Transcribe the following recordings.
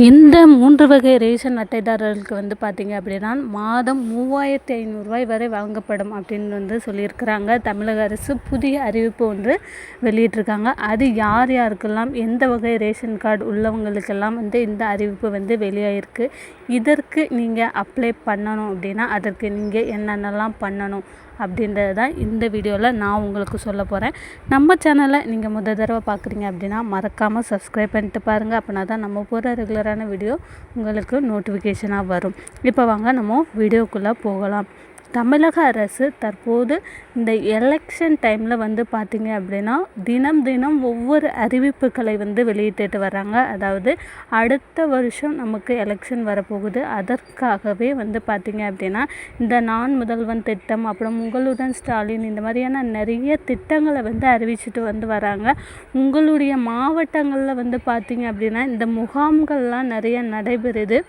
இந்த 3 வகை ரேஷன் அட்டைதாரர்களுக்கு பார்த்தீங்க அப்படின்னா, மாதம் ரூ. 3500 வரை வழங்கப்படும் அப்படின்னு சொல்லியிருக்கிறாங்க. தமிழக அரசு புதிய அறிவிப்பு ஒன்று வெளியிட்டிருக்காங்க. அது யார் யாருக்கெல்லாம் எந்த வகை ரேஷன் கார்டு உள்ளவங்களுக்கெல்லாம் இந்த அறிவிப்பு வெளியாகிருக்கு. இதற்கு நீங்கள் அப்ளை பண்ணணும் அப்படின்னா அதற்கு நீங்கள் என்னென்னலாம் பண்ணணும் அப்படின்றது தான் இந்த வீடியோவில் நான் உங்களுக்கு சொல்ல போகிறேன். நம்ம சேனலை நீங்கள் முதல் தடவை பார்க்குறீங்க அப்படின்னா மறக்காமல் சப்ஸ்கிரைப் பண்ணிட்டு பாருங்கள். அப்படின்னா தான் நம்ம போகிற ரெகுலரான வீடியோ உங்களுக்கு நோட்டிஃபிகேஷனாக வரும். இப்போ வாங்க நம்ம வீடியோக்குள்ளே போகலாம். தமிழக அரசு தற்போது இந்த எலெக்ஷன் டைமில் பார்த்திங்க அப்படின்னா தினம் ஒவ்வொரு அறிவிப்புகளை வெளியிட்டு வர்றாங்க. அதாவது அடுத்த வருஷம் நமக்கு எலெக்ஷன் வரப்போகுது. அதற்காகவே பார்த்திங்க அப்படின்னா இந்த நான் முதல்வன் திட்டம், அப்புறம் உங்களுடன் ஸ்டாலின், இந்த மாதிரியான நிறைய திட்டங்களை அறிவிச்சிட்டு வராங்க. உங்களுடைய மாவட்டங்களில் பார்த்திங்க அப்படின்னா இந்த முகாம்கள்லாம் நிறைய நடைபெறுது.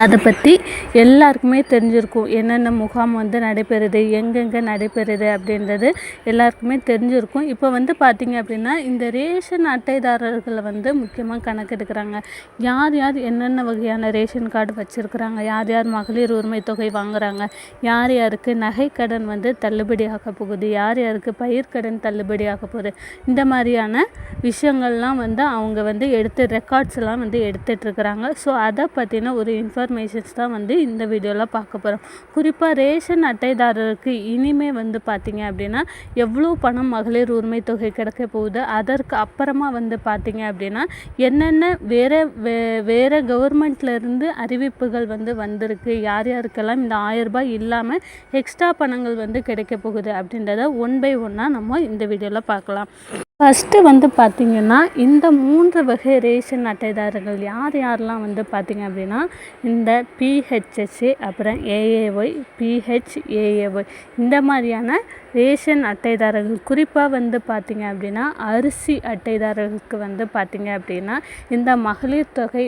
அதை பற்றி எல்லாருக்குமே தெரிஞ்சிருக்கும். என்னென்ன முகாம் நடைபெறுது, எங்கெங்கே நடைபெறுது அப்படின்றது எல்லாருக்குமே தெரிஞ்சிருக்கும். இப்போ பார்த்திங்க அப்படின்னா இந்த ரேஷன் அட்டைதாரர்களை முக்கியமாக கணக்கெடுக்கிறாங்க. யார் யார் என்னென்ன வகையான ரேஷன் கார்டு வச்சுருக்குறாங்க, யார் யார் மகளிர் உரிமை தொகை வாங்குகிறாங்க, யார் யாருக்கு நகைக்கடன் தள்ளுபடியாக போகுது, யார் யாருக்கு பயிர்க்கடன் தள்ளுபடியாக போகுது, இந்த மாதிரியான விஷயங்கள்லாம் அவங்க எடுத்து ரெக்கார்ட்ஸ்லாம் எடுத்துகிட்ருக்குறாங்க. ஸோ அதை பற்றின ஒரு இன்ஃபர்மேஷன்ஸ் தான் இந்த வீடியோவில் பார்க்க போகிறோம். குறிப்பாக ரேஷன் அட்டைதாரருக்கு இனிமே பார்த்திங்க அப்படின்னா எவ்வளோ பணம் மகளிர் உரிமை தொகை கிடைக்க போகுது, அதற்கு அப்புறமா பார்த்திங்க அப்படின்னா என்னென்ன வேறு கவர்மெண்ட்லேருந்து அறிவிப்புகள் வந்திருக்கு, யார் யாருக்கெல்லாம் இந்த 1000 ரூபாய் இல்லாமல் எக்ஸ்ட்ரா பணங்கள் கிடைக்க போகுது அப்படின்றத ஒன் பை ஒன்னாக நம்ம இந்த வீடியோவில் பார்க்கலாம். ஃபஸ்ட்டு பார்த்திங்கன்னா இந்த 3 வகை ரேஷன் அட்டைதாரர்கள் யார் யாரெல்லாம் பார்த்திங்க அப்படின்னா இந்த பிஹெச்எஸ்ஏ, அப்புறம் ஏஏஒய், பிஹெச்ஏஏஒய், இந்த மாதிரியான ரேஷன் அட்டைதாரர்கள். குறிப்பாக பார்த்திங்க அப்படின்னா அரிசி அட்டைதாரர்களுக்கு பார்த்திங்க அப்படின்னா இந்த மகளிர் தொகை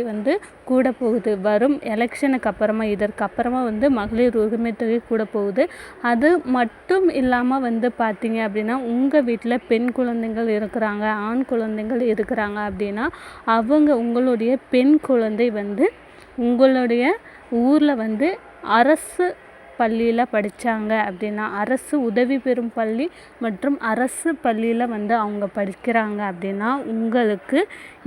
கூட போகுது. வரும் எலெக்ஷனுக்கு அப்புறமா இதற்கு அப்புறமா மகளிர் உரிமை தொகை கூட போகுது. அது மட்டும் இல்லாமல் பார்த்திங்க அப்படின்னா உங்கள் வீட்டில் பெண் குழந்தைகள் இருக்கிறாங்க, ஆண் குழந்தைகள் இருக்கிறாங்க அப்படின்னா உங்களுடைய பெண் குழந்தை உங்களுடைய ஊரில் அரசு பள்ளியில் படித்தாங்க அப்படின்னா, அரசு உதவி பெறும் பள்ளி மற்றும் அரசு பள்ளியில் அவங்க படிக்கிறாங்க அப்படின்னா உங்களுக்கு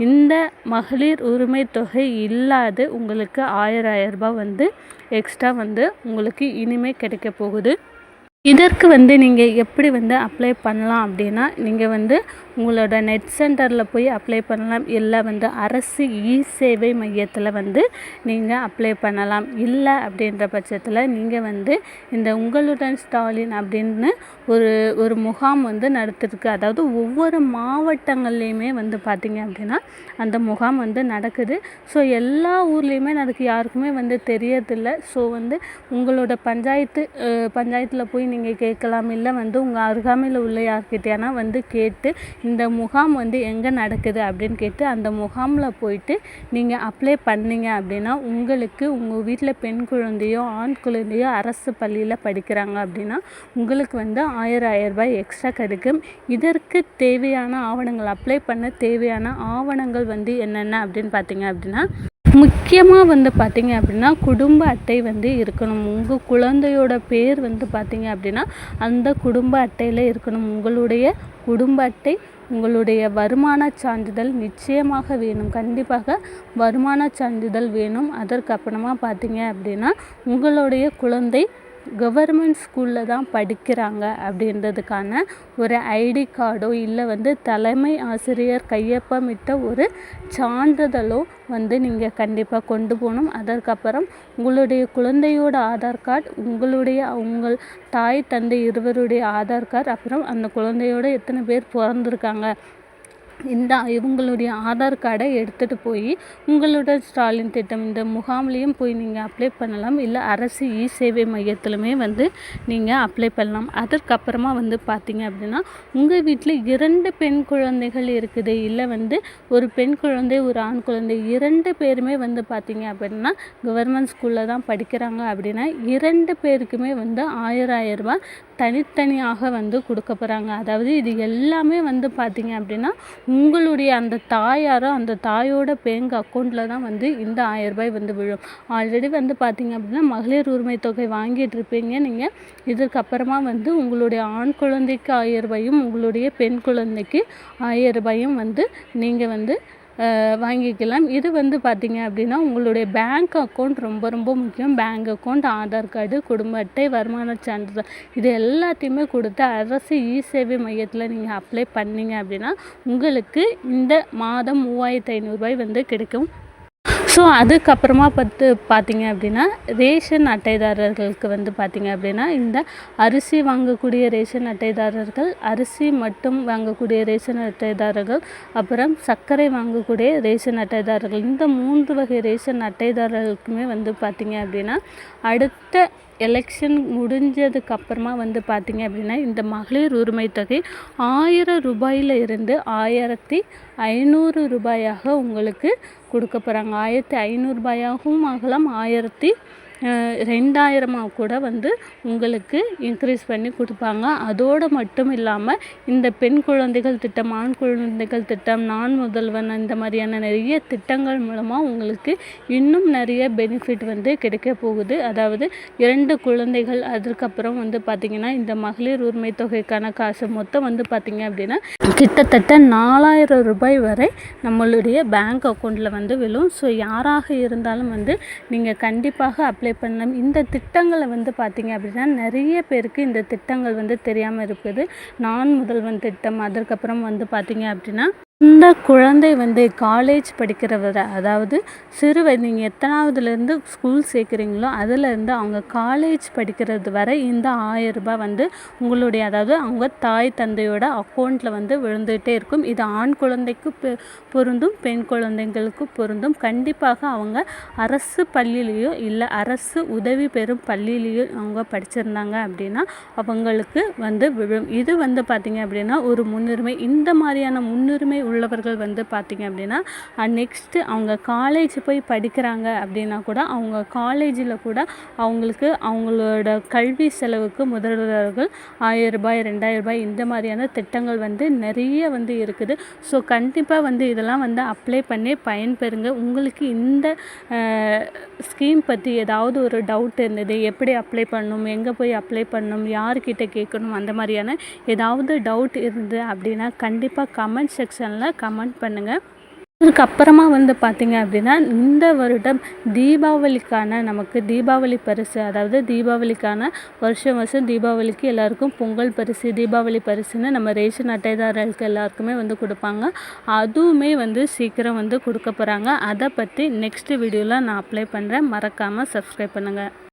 இந்த மகளிர் உரிமை தொகை இல்லாது உங்களுக்கு 1000 ரூபாய் எக்ஸ்ட்ரா உங்களுக்கு இனிமேல் கிடைக்க போகுது. இதற்கு நீங்கள் எப்படி அப்ளை பண்ணலாம் அப்படின்னா, நீங்கள் உங்களோட நெட் சென்டரில் போய் அப்ளை பண்ணலாம். இல்லை அரசு சேவை மையத்தில் நீங்கள் அப்ளை பண்ணலாம். இல்லை அப்படின்ற பட்சத்தில் நீங்கள் இந்த உங்களுடன் ஸ்டாலின் அப்படின்னு ஒரு முகாம் நடத்திருக்கு. அதாவது ஒவ்வொரு மாவட்டங்கள்லேயுமே பார்த்திங்க அப்படின்னா அந்த முகாம் நடக்குது. ஸோ எல்லா ஊர்லேயுமே யாருக்குமே தெரியறதில்லை. ஸோ உங்களோட பஞ்சாயத்தில் போய் நீங்கள் கேட்கலாம். இல்லை உங்கள் அருகாமையில் உள்ள யார்கிட்டயானா கேட்டு இந்த முகாம் எங்கே நடக்குது அப்படின்னு கேட்டு அந்த முகாமில் போயிட்டு நீங்கள் அப்ளை பண்ணீங்க அப்படின்னா உங்களுக்கு உங்கள் வீட்டில் பெண் குழந்தையோ ஆண் குழந்தையோ அரசு பள்ளியில் படிக்கிறாங்க அப்படின்னா உங்களுக்கு 1000 ரூபாய் எக்ஸ்ட்ரா கிடைக்கும். இதற்கு தேவையான ஆவணங்கள், அப்ளை பண்ண தேவையான ஆவணங்கள் என்னென்ன அப்படின்னு பார்த்தீங்க அப்படின்னா, முக்கியமாக பார்த்திங்க அப்படின்னா குடும்ப அட்டை இருக்கணும். உங்கள் குழந்தையோட பேர் பார்த்திங்க அப்படின்னா அந்த குடும்ப அட்டையில் இருக்கணும். உங்களுடைய குடும்ப அட்டை, உங்களுடைய வருமான சான்றிதழ் நிச்சயமாக வேணும். கண்டிப்பாக வருமான சான்றிதழ் வேணும். அதற்கு அப்புறமா பார்த்திங்க அப்படின்னா உங்களுடைய குழந்தை கவர்மெண்ட் ஸ்கூலில் தான் படிக்கிறாங்க அப்படின்றதுக்கான ஒரு ஐடி கார்டோ இல்லை தலைமை ஆசிரியர் கையொப்பமிட்ட ஒரு சான்றிதழோ நீங்கள் கண்டிப்பாக கொண்டு போகணும். அதற்கப்புறம் உங்களுடைய குழந்தையோட ஆதார் கார்டு, உங்கள் தாய் தந்தை இருவருடைய ஆதார் கார்டு, அப்புறம் அந்த குழந்தையோட எத்தனை பேர் பிறந்திருக்காங்க இவங்களுடைய ஆதார் கார்டை எடுத்துகிட்டு போய் உங்களோட ஸ்டாலின் திட்டம் இந்த முகாம்லேயும் போய் நீங்கள் அப்ளை பண்ணலாம். இல்லை அரசு சேவை மையத்திலுமே நீங்கள் அப்ளை பண்ணலாம். அதற்கப்புறமா பார்த்திங்க அப்படின்னா உங்கள் வீட்டில் 2 பெண் குழந்தைகள் இருக்குது, இல்லை ஒரு பெண் குழந்தை ஒரு ஆண் குழந்தை 2 பேருமே பார்த்திங்க அப்படின்னா கவர்மெண்ட் ஸ்கூலில் தான் படிக்கிறாங்க அப்படின்னா 2 பேருக்குமே 1000 ரூபாய் தனித்தனியாக கொடுக்க போகிறாங்க. அதாவது இது எல்லாமே பார்த்திங்க அப்படின்னா உங்களுடைய அந்த தாயாரோ அந்த தாயோட பேங்க் அக்கௌண்ட்டில் தான் வந்து இந்த 1000 ரூபாய் வந்து விழும். ஆல்ரெடி வந்து பார்த்தீங்க அப்படின்னா மகளிர் உரிமை தொகை வாங்கிட்டு இருப்பீங்க நீங்கள். இதற்கப்புறமா வந்து உங்களுடைய ஆண் குழந்தைக்கு 1000 ரூபாயும் உங்களுடைய பெண் குழந்தைக்கு 1000 ரூபாயும் வந்து நீங்கள் வந்து வாங்கிக்கலாம். இது வந்து பார்த்தீங்க அப்படின்னா உங்களுடைய பேங்க் அக்கௌண்ட் ரொம்ப ரொம்ப முக்கியம். பேங்க் அக்கௌண்ட், ஆதார் கார்டு, குடும்ப அட்டை, வருமான சான்றிதழ் இது எல்லாத்தையுமே கொடுத்து அரசு சேவை மையத்தில் நீங்கள் அப்ளை பண்ணீங்க அப்படின்னா உங்களுக்கு இந்த மாதம் 3500 ரூபாய் வந்து கிடைக்கும். ஸோ அதுக்கப்புறமா பார்த்தீங்க அப்படின்னா ரேஷன் அட்டைதாரர்களுக்கு வந்து பார்த்தீங்க அப்படின்னா இந்த அரிசி வாங்கக்கூடிய ரேஷன் அட்டைதாரர்கள், அரிசி மட்டும் வாங்கக்கூடிய ரேஷன் அட்டைதாரர்கள், அப்புறம் சர்க்கரை வாங்கக்கூடிய ரேஷன் அட்டைதாரர்கள், இந்த 3 வகை ரேஷன் அட்டைதாரர்களுக்குமே வந்து பார்த்தீங்க அப்படின்னா அடுத்த எலெக்ஷன் முடிஞ்சதுக்கு அப்புறமா வந்து பார்த்தீங்க அப்படின்னா இந்த மகளிர் உரிமை தொகை 1000 ரூபாயில இருந்து 1500 ரூபாயாக உங்களுக்கு கொடுக்க போகிறாங்க. 1500 ரூபாயாகவும் ஆகலாம், 2000 கூட வந்து உங்களுக்கு இன்க்ரீஸ் பண்ணி கொடுப்பாங்க. அதோடு மட்டும் இல்லாமல் இந்த பெண் குழந்தைகள் திட்டம், ஆண் குழந்தைகள் திட்டம், நான் முதல்வன் இந்த மாதிரியான நிறைய திட்டங்கள் மூலமாக உங்களுக்கு இன்னும் நிறைய பெனிஃபிட் வந்து கிடைக்க போகுது. அதாவது 2 குழந்தைகள், அதுக்கப்புறம் வந்து பார்த்திங்கன்னா இந்த மகளிர் உரிமை தொகைக்கான காசு மொத்தம் வந்து பார்த்திங்க அப்படின்னா கிட்டத்தட்ட 4000 ரூபாய் வரை நம்மளுடைய பேங்க் அக்கௌண்ட்டில் வந்து விழும். ஸோ யாராக இருந்தாலும் வந்து நீங்கள் கண்டிப்பாக அப்ளை பண்ணலாம். இந்த திட்டங்களை வந்து பார்த்தீங்க அப்படின்னா நிறைய பேருக்கு இந்த திட்டங்கள் வந்து தெரியாமல் இருக்குது. நான் முதல்வன் திட்டம், அதற்கப்புறம் வந்து பார்த்தீங்க அப்படின்னா இந்த குழந்தை வந்து காலேஜ் படிக்கிறவரை, அதாவது நீங்கள் எத்தனாவதுலேருந்து ஸ்கூல் சேர்க்குறீங்களோ அதிலேருந்து அவங்க காலேஜ் படிக்கிறது வரை இந்த 1000 ரூபாய் வந்து உங்களுடைய, அதாவது அவங்க தாய் தந்தையோட அக்கௌண்ட்டில் வந்து விழுந்துகிட்டே இருக்கும். இது ஆண் குழந்தைக்கு பொருந்தும், பெண் குழந்தைங்களுக்கு பொருந்தும். கண்டிப்பாக அவங்க அரசு பள்ளியிலையோ இல்லை அரசு உதவி பெறும் பள்ளியிலையோ அவங்க படிச்சிருந்தாங்க அப்படின்னா அவங்களுக்கு வந்து விழும். இது வந்து பார்த்திங்க அப்படின்னா ஒரு முன்னுரிமை. இந்த மாதிரியான முன்னுரிமை உள்ளவர்கள் வந்து பார்த்திங்க அப்படின்னா நெக்ஸ்ட்டு அவங்க காலேஜ் போய் படிக்கிறாங்க அப்படின்னா கூட அவங்க காலேஜில் கூட அவங்களுக்கு அவங்களோட கல்வி செலவுக்கு முதல்வர்கள் 1000 ரூபாய், 2000 ரூபாய் இந்த மாதிரியான திட்டங்கள் வந்து நிறைய வந்து இருக்குது. ஸோ கண்டிப்பாக வந்து இதெல்லாம் வந்து அப்ளை பண்ணி பயன்பெறுங்க. உங்களுக்கு இந்த ஸ்கீம் பற்றி ஏதாவது ஒரு டவுட் இருந்தது, எப்படி அப்ளை பண்ணணும், எங்கே போய் அப்ளை பண்ணணும், யார்கிட்ட கேட்கணும், அந்த மாதிரியான ஏதாவது டவுட் இருந்தது அப்படின்னா கண்டிப்பாக கமெண்ட் செக்ஷனில் கமெண்ட் பண்ணுங்கள். அதுக்கப்புறமா வந்து பார்த்திங்க அப்படின்னா இந்த வருடம் தீபாவளிக்கான நமக்கு தீபாவளி பரிசு, அதாவது தீபாவளிக்கான வருஷம் தீபாவளிக்கு எல்லாருக்கும் பொங்கல் பரிசு, தீபாவளி பரிசுன்னு நம்ம ரேஷன் அட்டைதாரர்களுக்கு எல்லாருக்குமே வந்து கொடுப்பாங்க. அதுவுமே வந்து சீக்கிரம் வந்து கொடுக்க போகிறாங்க. அதை பற்றி நெக்ஸ்ட் வீடியோவில் நான் அப்ளை பண்ணுறேன். மறக்காமல் சப்ஸ்கிரைப் பண்ணுங்கள்.